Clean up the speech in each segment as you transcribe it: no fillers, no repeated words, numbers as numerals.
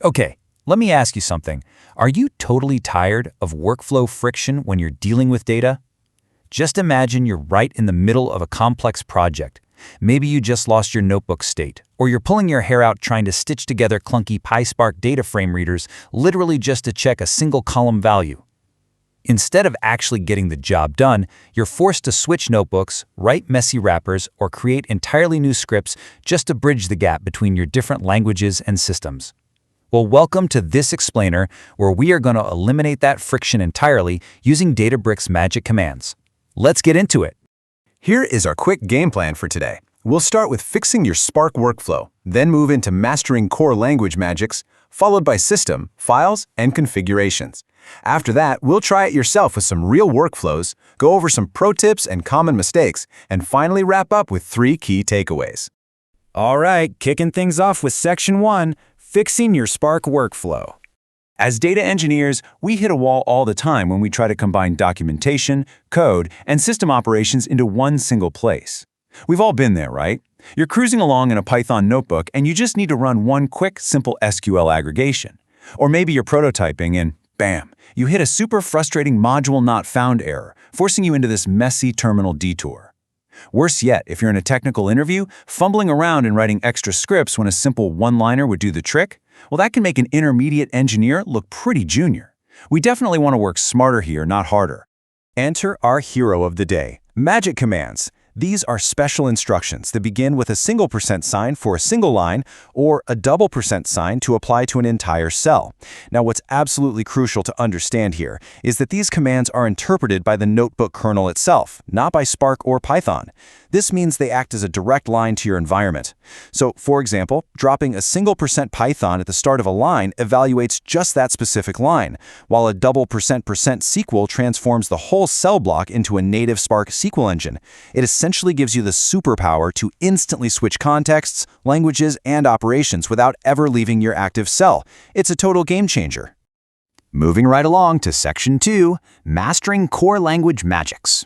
Okay, let me ask you something. Are you totally tired of workflow friction when you're dealing with data? Just imagine you're right in the middle of a complex project. Maybe you just lost your notebook state, or you're pulling your hair out trying to stitch together clunky PySpark data frame readers literally just to check a single column value. Instead of actually getting the job done, you're forced to switch notebooks, write messy wrappers, or create entirely new scripts just to bridge the gap between your different languages and systems. Well, welcome to this explainer, where we are going to eliminate that friction entirely using Databricks magic commands. Let's get into it. Here is our quick game plan for today. We'll start with fixing your Spark workflow, then move into mastering core language magics, followed by system, files, and configurations. After that, we'll try it yourself with some real workflows, go over some pro tips and common mistakes, and finally wrap up with 3 key takeaways. All right, kicking things off with Section 1, Fixing Your Spark Workflow. As data engineers, we hit a wall all the time when we try to combine documentation, code, and system operations into one single place. We've all been there, right? You're cruising along in a Python notebook and you just need to run one quick, simple SQL aggregation. Or maybe you're prototyping and bam, you hit a super frustrating module not found error, forcing you into this messy terminal detour. Worse yet, if you're in a technical interview, fumbling around and writing extra scripts when a simple one-liner would do the trick, well, that can make an intermediate engineer look pretty junior. We definitely want to work smarter here, not harder. Enter our hero of the day, magic commands. These are special instructions that begin with a single % for a single line or a double % to apply to an entire cell. Now, what's absolutely crucial to understand here is that these commands are interpreted by the notebook kernel itself, not by Spark or Python. This means they act as a direct line to your environment. So, for example, dropping a single % Python at the start of a line evaluates just that specific line, while a double % SQL transforms the whole cell block into a native Spark SQL engine. It essentially gives you the superpower to instantly switch contexts, languages, and operations without ever leaving your active cell. It's a total game changer. Moving right along to Section 2, Mastering Core Language Magics.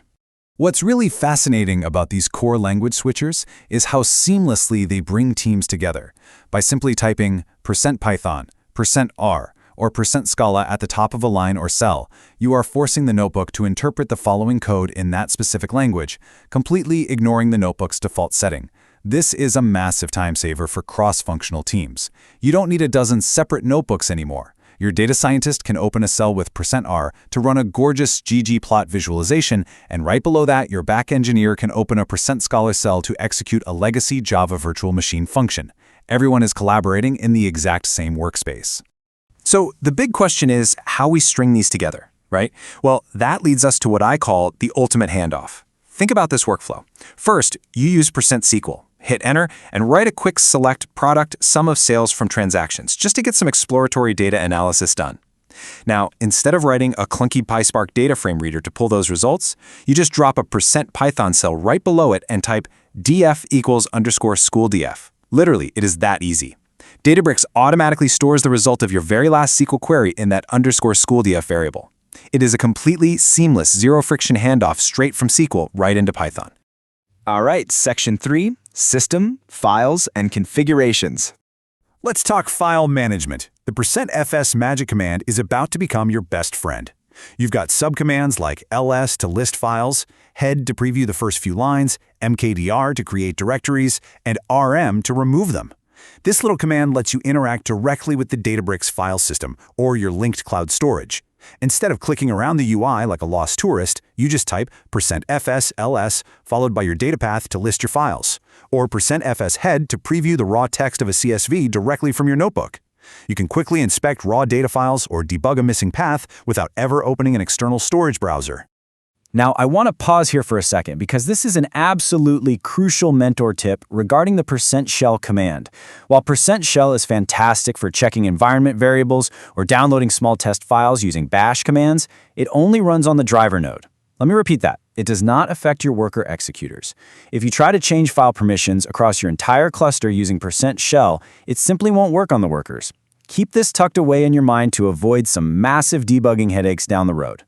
What's really fascinating about these core language switchers is how seamlessly they bring teams together. By simply typing %Python, %R, or %Scala at the top of a line or cell, you are forcing the notebook to interpret the following code in that specific language, completely ignoring the notebook's default setting. This is a massive time saver for cross-functional teams. You don't need a dozen separate notebooks anymore. Your data scientist can open a cell with %R to run a gorgeous ggplot visualization, and right below that, your back engineer can open a %Scala cell to execute a legacy Java virtual machine function. Everyone is collaborating in the exact same workspace. So the big question is how we string these together, right? Well, that leads us to what I call the ultimate handoff. Think about this workflow. First, you use %SQL. Hit enter, and write a quick select product sum of sales from transactions, just to get some exploratory data analysis done. Now, instead of writing a clunky PySpark data frame reader to pull those results, you just drop a %Python cell right below it and type df equals _schooldf. Literally, it is that easy. Databricks automatically stores the result of your very last SQL query in that _schooldf variable. It is a completely seamless, zero-friction handoff straight from SQL right into Python. All right, Section 3, System, Files, and Configurations. Let's talk file management. The %fs magic command is about to become your best friend. You've got subcommands like ls to list files, head to preview the first few lines, mkdir to create directories, and rm to remove them. This little command lets you interact directly with the Databricks file system or your linked cloud storage. Instead of clicking around the UI like a lost tourist, you just type %fs ls followed by your data path to list your files, or %fs head to preview the raw text of a CSV directly from your notebook. You can quickly inspect raw data files or debug a missing path without ever opening an external storage browser. Now, I want to pause here for a second because this is an absolutely crucial mentor tip regarding the %shell command. While %shell is fantastic for checking environment variables or downloading small test files using bash commands, it only runs on the driver node. Let me repeat that. It does not affect your worker executors. If you try to change file permissions across your entire cluster using %shell, it simply won't work on the workers. Keep this tucked away in your mind to avoid some massive debugging headaches down the road.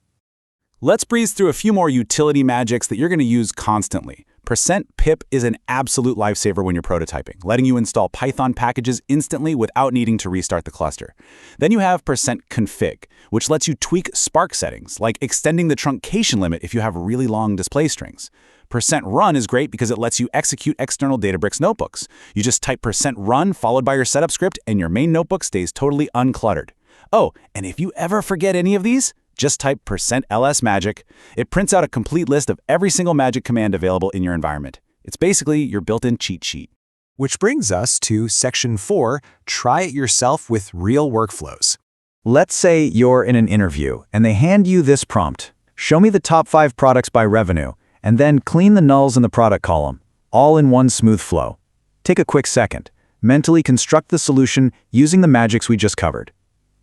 Let's breeze through a few more utility magics that you're going to use constantly. %pip is an absolute lifesaver when you're prototyping, letting you install Python packages instantly without needing to restart the cluster. Then you have %config, which lets you tweak Spark settings, like extending the truncation limit if you have really long display strings. %run is great because it lets you execute external Databricks notebooks. You just type %run followed by your setup script and your main notebook stays totally uncluttered. Oh, and if you ever forget any of these, just type %lsmagic. It prints out a complete list of every single magic command available in your environment. It's basically your built-in cheat sheet. Which brings us to Section 4, Try It Yourself with Real Workflows. Let's say you're in an interview and they hand you this prompt. Show me the top 5 products by revenue, and then clean the nulls in the product column, all in one smooth flow. Take a quick second. Mentally construct the solution using the magics we just covered.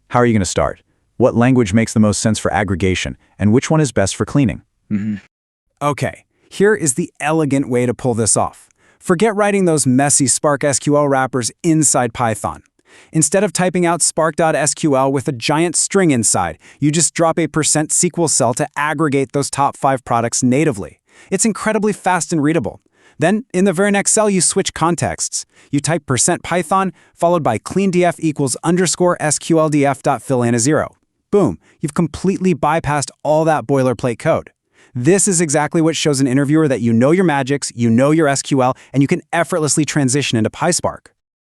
How are you going to start? What language makes the most sense for aggregation, and which one is best for cleaning? Okay, here is the elegant way to pull this off. Forget writing those messy Spark SQL wrappers inside Python. Instead of typing out spark.sql with a giant string inside, you just drop a %SQL cell to aggregate those top 5 products natively. It's incredibly fast and readable. Then, in the very next cell, you switch contexts. You type %Python, followed by cleandf equals _SQLDF.fill_in a 0. Boom, you've completely bypassed all that boilerplate code. This is exactly what shows an interviewer that you know your magics, you know your SQL, and you can effortlessly transition into PySpark.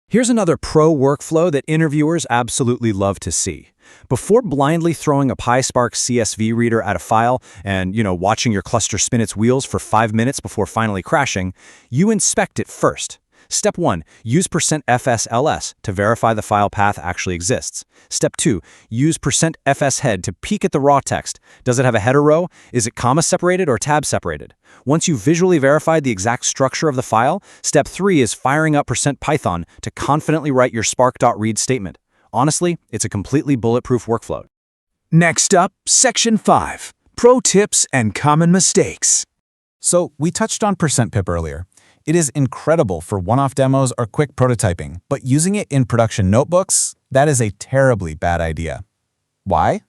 Here's another pro workflow that interviewers absolutely love to see. Before blindly throwing a PySpark CSV reader at a file and, watching your cluster spin its wheels for 5 minutes before finally crashing, you inspect it first. Step 1, use %fsls to verify the file path actually exists. Step 2, use %fshead to peek at the raw text. Does it have a header row? Is it comma separated or tab separated? Once you've visually verified the exact structure of the file, step 3 is firing up %python to confidently write your spark.read statement. Honestly, it's a completely bulletproof workflow. Next up, Section 5, Pro Tips and Common Mistakes. So we touched on %pip earlier. It is incredible for one-off demos or quick prototyping, but using it in production notebooks, that is a terribly bad idea. Why?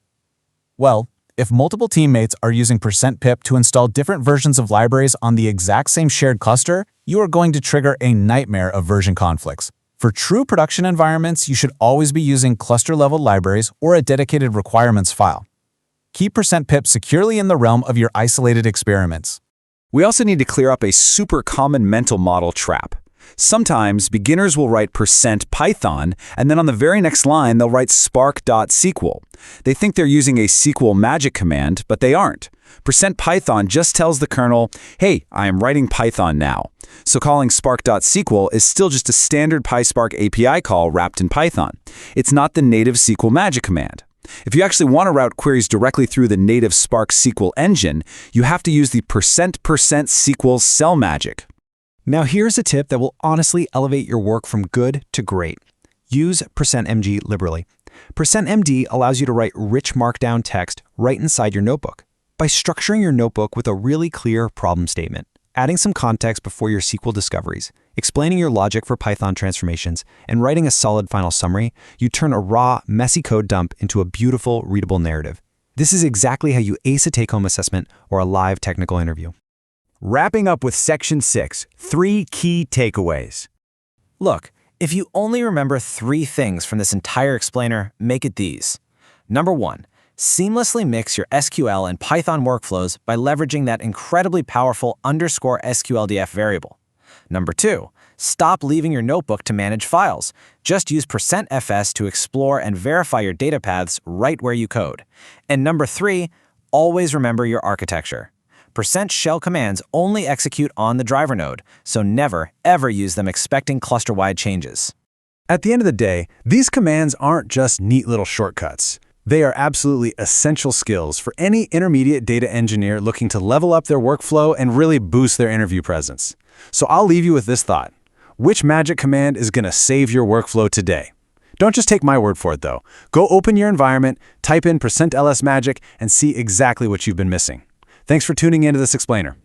Well, if multiple teammates are using %pip to install different versions of libraries on the exact same shared cluster, you are going to trigger a nightmare of version conflicts. For true production environments, you should always be using cluster-level libraries or a dedicated requirements file. Keep %pip securely in the realm of your isolated experiments. We also need to clear up a super common mental model trap. Sometimes beginners will write %python, and then on the very next line, they'll write spark.sql. They think they're using a SQL magic command, but they aren't. %python just tells the kernel, hey, I am writing Python now. So calling spark.sql is still just a standard PySpark API call wrapped in Python. It's not the native SQL magic command. If you actually want to route queries directly through the native Spark SQL engine, you have to use the %SQL cell magic. Now here's a tip that will honestly elevate your work from good to great. Use %mg liberally. %md allows you to write rich markdown text right inside your notebook. By structuring your notebook with a really clear problem statement, adding some context before your SQL discoveries, explaining your logic for Python transformations, and writing a solid final summary, you turn a raw, messy code dump into a beautiful, readable narrative. This is exactly how you ace a take-home assessment or a live technical interview. Wrapping up with Section 6, 3 key takeaways. Look, if you only remember 3 things from this entire explainer, make it these. Number 1, seamlessly mix your SQL and Python workflows by leveraging that incredibly powerful _SQLDF variable. Number 2, stop leaving your notebook to manage files. Just use %fs to explore and verify your data paths right where you code. And number 3, always remember your architecture. %shell commands only execute on the driver node, so never, ever use them expecting cluster-wide changes. At the end of the day, these commands aren't just neat little shortcuts. They are absolutely essential skills for any intermediate data engineer looking to level up their workflow and really boost their interview presence. So I'll leave you with this thought. Which magic command is going to save your workflow today? Don't just take my word for it, though. Go open your environment, type in %lsmagic, and see exactly what you've been missing. Thanks for tuning into this explainer.